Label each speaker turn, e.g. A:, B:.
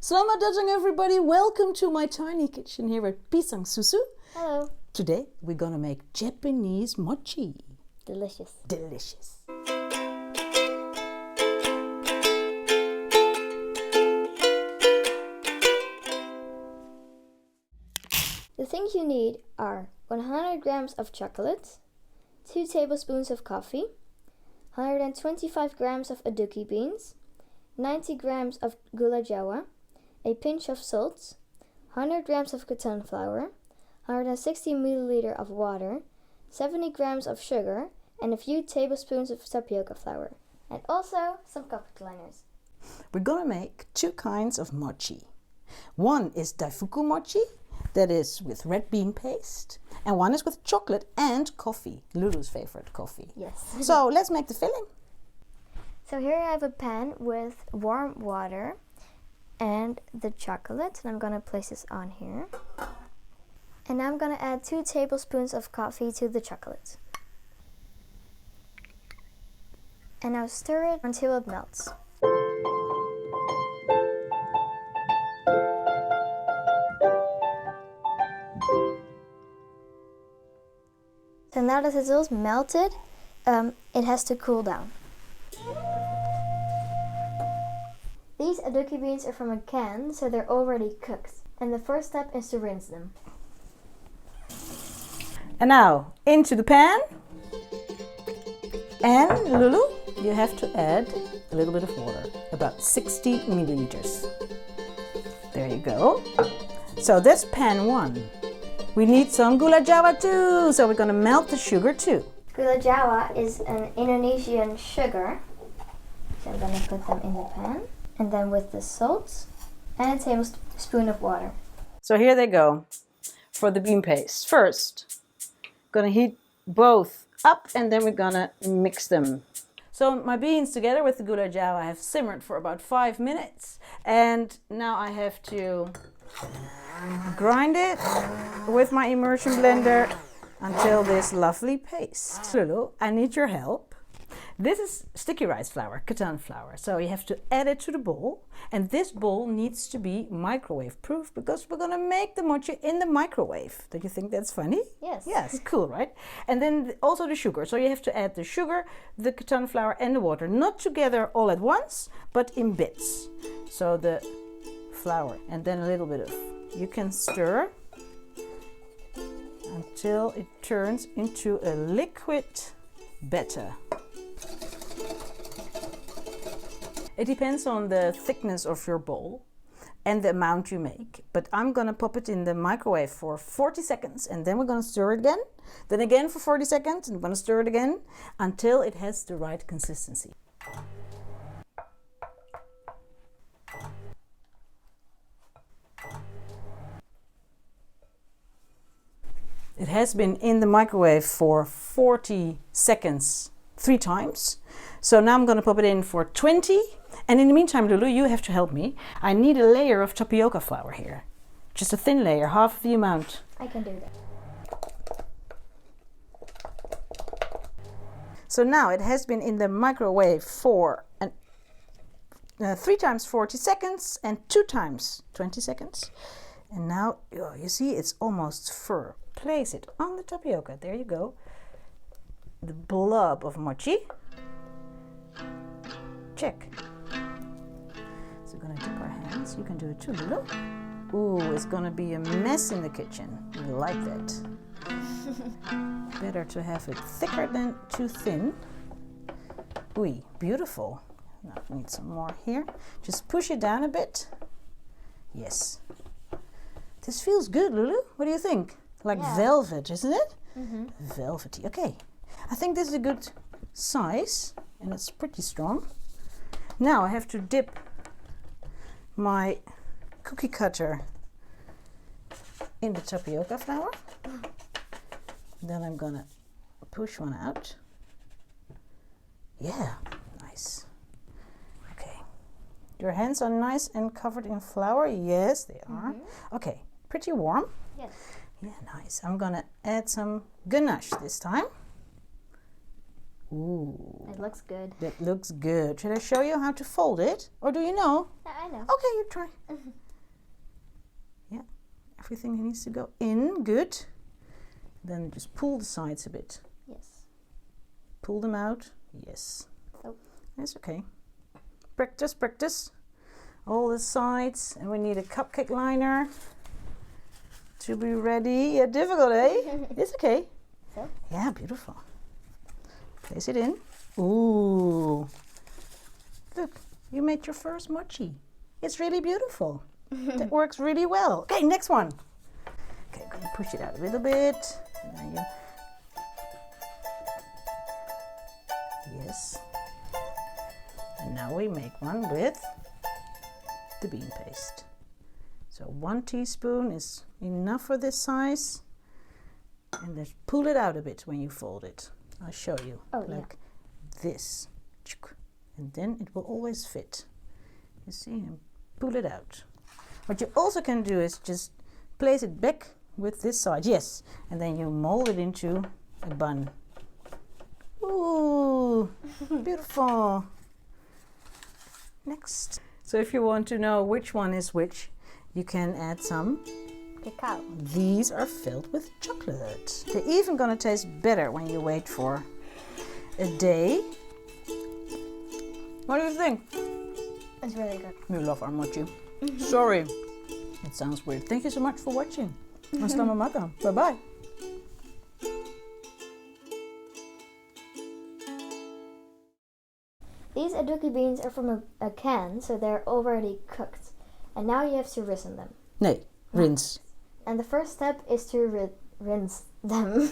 A: Selamat datang everybody, welcome to my tiny kitchen here at Pisang Susu.
B: Hello.
A: Today we're gonna make Japanese mochi.
B: Delicious.
A: Delicious.
B: The things you need are 100 grams of chocolate, 2 tablespoons of coffee, 125 grams of aduki beans, 90 grams of gula jawa, a pinch of salt, 100 grams of ketan flour, 160 milliliters of water, 70 grams of sugar, and a few tablespoons of tapioca flour, and also some coffee liners.
A: We're gonna make two kinds of mochi. One is daifuku mochi, that is with red bean paste, and one is with chocolate and coffee, Lulu's favorite coffee.
B: Yes.
A: So let's make the filling.
B: So here I have a pan with warm water and the chocolate, and I'm going to place this on here. And now I'm going to add 2 tablespoons of coffee to the chocolate. And now stir it until it melts. So now that it's all melted, it has to cool down. These aduki beans are from a can, so they're already cooked. And the first step is to rinse them.
A: And now into the pan. And Lulu, you have to add a little bit of water, about 60 milliliters. There you go. So that's pan 1. We need some gula jawa too, so we're gonna melt the sugar too.
B: Gula jawa is an Indonesian sugar. So I'm gonna put them in the pan. And then with the salt and a tablespoon of water.
A: So here they go for the bean paste. First, gonna heat both up and then we're gonna mix them. So my beans together with the gula jawa have simmered for about 5 minutes. And now I have to grind it with my immersion blender until this lovely paste. Lulu, I need your help. This is sticky rice flour, ketan flour. So you have to add it to the bowl. And this bowl needs to be microwave proof because we're gonna make the mochi in the microwave. Don't you think that's funny?
B: Yes.
A: Yes, cool, right? And then also the sugar. So you have to add the sugar, the ketan flour and the water. Not together all at once, but in bits. So the flour and then a little bit of, you can stir until it turns into a liquid batter. It depends on the thickness of your bowl and the amount you make. But I'm gonna pop it in the microwave for 40 seconds and then we're gonna stir it again. Then again for 40 seconds and I'm gonna stir it again until it has the right consistency. It has been in the microwave for 40 seconds 3 times. So now I'm gonna pop it in for 20. And in the meantime, Lulu, you have to help me. I need a layer of tapioca flour here. Just a thin layer, half of the amount.
B: I can do that.
A: So now it has been in the microwave for 3 times 40 seconds and 2 times 20 seconds. And now, oh, you see, it's almost firm. Place it on the tapioca. There you go. The blob of mochi. Check. So we're gonna dip our hands. You can do it too, Lulu. Ooh, it's gonna be a mess in the kitchen. We like that. Better to have it thicker than too thin. Ooh, beautiful. Now we need some more here. Just push it down a bit. Yes. This feels good, Lulu. What do you think? Like velvet, isn't it?
B: Mm-hmm.
A: Velvety. Okay. I think this is a good size and it's pretty strong. Now I have to dip my cookie cutter in the tapioca flour. Then I'm gonna push one out. Yeah, nice. Okay. Your hands are nice and covered in flour. Yes, they are. Okay, pretty warm.
B: Yes.
A: Yeah, nice. I'm gonna add some ganache this time. Ooh,
B: It looks good.
A: that looks good. Should I show you how to fold it? Or do you know?
B: I know.
A: Okay, you try. Yeah, everything needs to go in. Good. Then just pull the sides a bit.
B: Yes.
A: Pull them out. Yes.
B: Oh.
A: That's okay. Practice, practice. All the sides. And we need a cupcake liner to be ready. Yeah, difficult, eh? It's okay.
B: So?
A: Yeah, beautiful. Place it in. Ooh. Look, you made your first mochi. It's really beautiful. That works really well. Okay, next one. Okay, I'm going to push it out a little bit. And then you... Yes. And now we make one with the bean paste. So 1 teaspoon is enough for this size. And then pull it out a bit when you fold it. I'll show you.
B: Oh,
A: like this. And then it will always fit. You see, and pull it out. What you also can do is just place it back with this side. Yes. And then you mold it into a bun. Ooh, beautiful. Next. So if you want to know which one is which, you can add some
B: Cacao.
A: These are filled with chocolate. They're even gonna taste better when you wait for a day. What do you think?
B: It's really good.
A: We love our mochi. Sorry, it sounds weird. Thank you so much for watching. Hasta mamaka. Bye bye.
B: These aduki beans are from a can, so they're already cooked. And now you have to rinse them.
A: Nee, rinse.
B: And the first step is to rinse them.